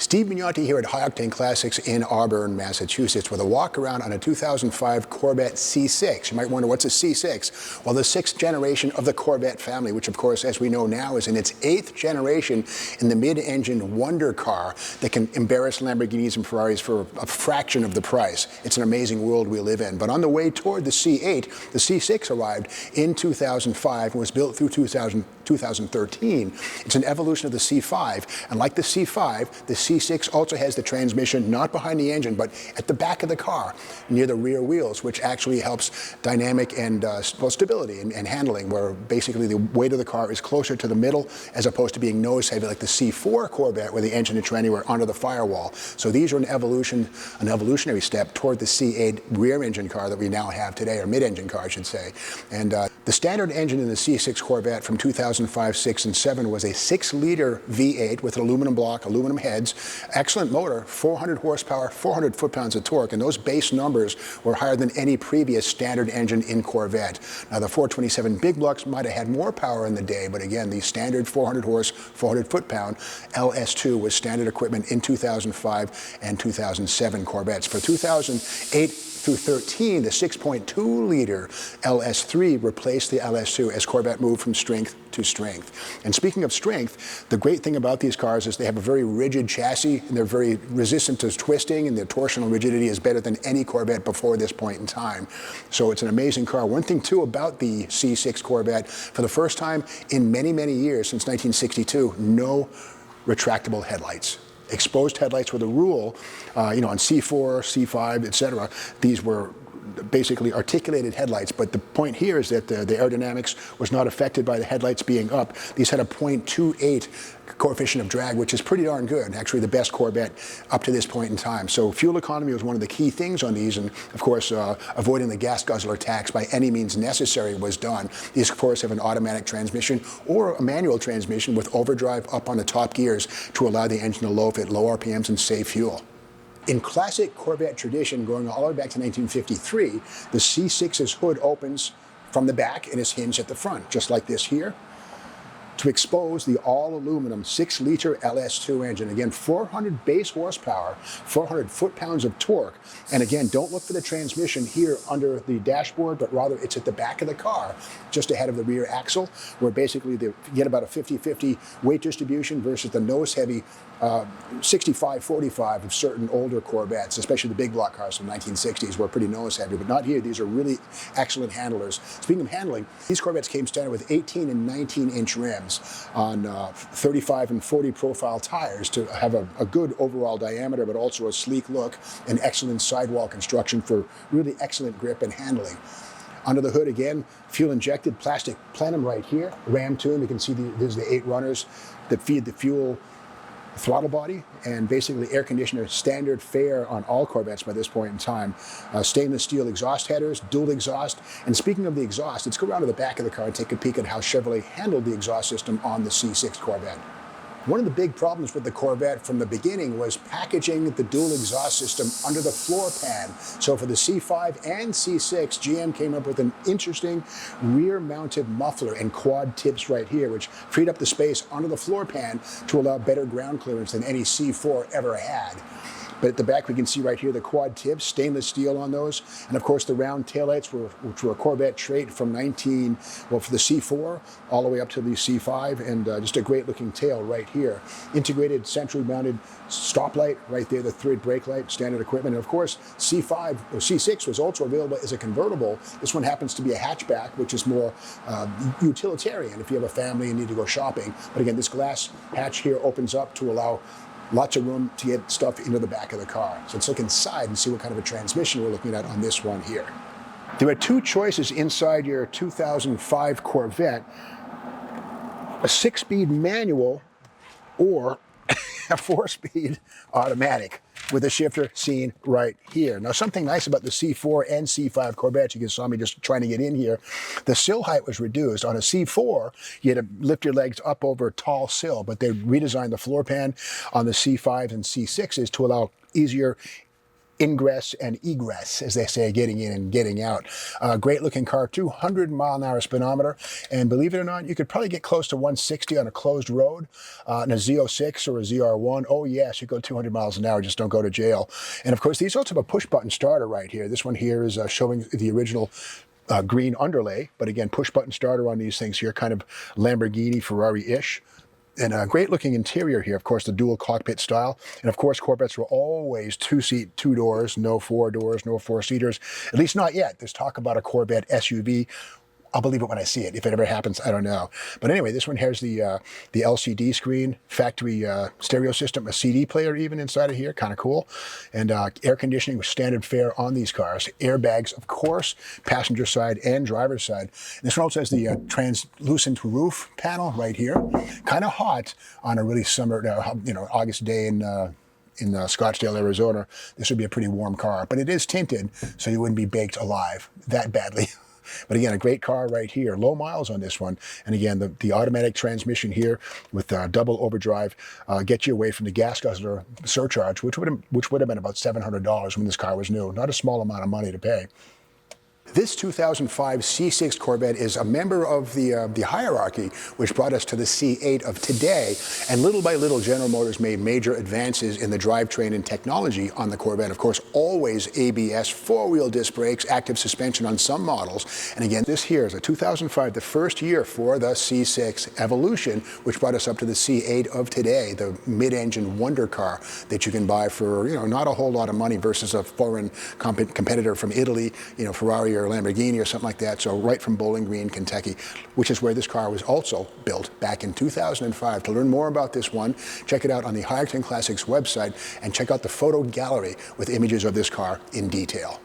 Steve Magnante here at High Octane Classics in Auburn, Massachusetts, with a walk around on a 2005 Corvette C6. You might wonder, what's a C6? Well, the sixth generation of the Corvette family, which of course, as we know now, is in its eighth generation in the mid-engine wonder car that can embarrass Lamborghinis and Ferraris for a fraction of the price. It's an amazing world we live in. But on the way toward the C8, the C6 arrived in 2005 and was built through 2013. It's an evolution of the C5, and like the C5, the C6 also has the transmission not behind the engine, but at the back of the car, near the rear wheels, which actually helps dynamic and stability and handling, where basically the weight of the car is closer to the middle as opposed to being nose heavy like the C4 Corvette, where the engine and tranny were under the firewall. So these are an evolutionary step toward the C8 rear engine car that we now have today, or mid-engine car, I should say. And the standard engine in the C6 Corvette from 2005, 6, and 7 was a 6-liter V8 with an aluminum block, aluminum heads, excellent motor, 400 horsepower, 400 foot-pounds of torque, and those base numbers were higher than any previous standard engine in Corvette. Now, the 427 big blocks might have had more power in the day, but again, the standard 400 horse, 400 foot-pound LS2 was standard equipment in 2005 and 2007 Corvettes. For 2008 through 13, the 6.2-liter LS3 replaced the LS2 as Corvette moved from strength to strength. And speaking of strength, the great thing about these cars is they have a very rigid chassis, and they're very resistant to twisting, and the torsional rigidity is better than any Corvette before this point in time. So it's an amazing car. One thing, too, about the C6 Corvette, for the first time in many, many years, since 1962, no retractable headlights. Exposed headlights were the rule, on C4, C5, etc. These were basically articulated headlights, but the point here is that the aerodynamics was not affected by the headlights being up. These had a 0.28 coefficient of drag, which is pretty darn good, actually the best Corvette up to this point in time. So fuel economy was one of the key things on these, and of course avoiding the gas guzzler tax by any means necessary was done. These of course have an automatic transmission or a manual transmission with overdrive up on the top gears to allow the engine to low at low RPMs and save fuel. In classic Corvette tradition, going all the way back to 1953, the C6's hood opens from the back and is hinged at the front, just like this here, to expose the all-aluminum 6-liter LS2 engine. Again, 400 base horsepower, 400 foot-pounds of torque. And again, don't look for the transmission here under the dashboard, but rather it's at the back of the car, just ahead of the rear axle, where basically you get about a 50-50 weight distribution versus the nose-heavy 65-45 of certain older Corvettes, especially the big block cars from the 1960s were pretty nose-heavy, but not here. These are really excellent handlers. Speaking of handling, these Corvettes came standard with 18 and 19-inch rims on 35 and 40 profile tires to have a good overall diameter, but also a sleek look and excellent sidewall construction for really excellent grip and handling. Under the hood, again, fuel-injected plastic plenum right here, ram tune. You can see there's the 8 runners that feed the fuel throttle body, and basically air conditioner standard fare on all Corvettes by this point in time. Stainless steel exhaust headers, dual exhaust. And speaking of the exhaust, let's go around to the back of the car and take a peek at how Chevrolet handled the exhaust system on the C6 Corvette. One of the big problems with the Corvette from the beginning was packaging the dual exhaust system under the floor pan. So for the C5 and C6, GM came up with an interesting rear-mounted muffler and quad tips right here, which freed up the space under the floor pan to allow better ground clearance than any C4 ever had. But at the back, we can see right here the quad tips, stainless steel on those. And of course, the round taillights, which were a Corvette trait from for the C4 all the way up to the C5, and just a great looking tail right here. Integrated centrally mounted stoplight right there, the third brake light, standard equipment. And of course, C6 was also available as a convertible. This one happens to be a hatchback, which is more utilitarian if you have a family and need to go shopping. But again, this glass hatch here opens up to allow lots of room to get stuff into the back of the car. So let's look inside and see what kind of a transmission we're looking at on this one here. There are 2 choices inside your 2005 Corvette: a 6-speed manual or a 4-speed automatic with a shifter seen right here. Now, something nice about the C4 and C5 Corvettes, you saw me just trying to get in here, the sill height was reduced. On a C4, you had to lift your legs up over a tall sill, but they redesigned the floor pan on the C5s and C6s to allow easier ingress and egress, as they say, getting in and getting out. Great looking car, 200-mile-an-hour speedometer, and believe it or not, you could probably get close to 160 on a closed road in a Z06 or a ZR1. Oh yes, you go 200 miles an hour, just don't go to jail. And of course, these also have a push-button starter right here. This one here is showing the original green underlay, but again, push-button starter on these things here, kind of Lamborghini, Ferrari-ish. And a great looking interior here, of course, the dual cockpit style. And of course, Corvettes were always two-seat, two doors, no four doors, no four-seaters. At least not yet. There's talk about a Corvette SUV. I'll believe it when I see it. If it ever happens, I don't know. But anyway, this one has the LCD screen, factory stereo system, a CD player even inside of here, kind of cool. And air conditioning with standard fare on these cars. Airbags, of course, passenger side and driver's side. And this one also has the translucent roof panel right here. Kind of hot on a really summer, August day in Scottsdale, Arizona. This would be a pretty warm car, but it is tinted, so you wouldn't be baked alive that badly. But again, a great car right here. Low miles on this one. And again, the automatic transmission here with double overdrive gets you away from the gas guzzler surcharge, which would have been about $700 when this car was new. Not a small amount of money to pay. This 2005 C6 Corvette is a member of the hierarchy, which brought us to the C8 of today. And little by little, General Motors made major advances in the drivetrain and technology on the Corvette. Of course, always ABS, four-wheel disc brakes, active suspension on some models. And again, this here is a 2005, the first year for the C6 Evolution, which brought us up to the C8 of today, the mid-engine wonder car that you can buy for, not a whole lot of money versus a foreign competitor from Italy, Ferrari or Lamborghini or something like that. So right from Bowling Green, Kentucky, which is where this car was also built back in 2005. To learn more about this one, check it out on the High-Octane Classics website and check out the photo gallery with images of this car in detail.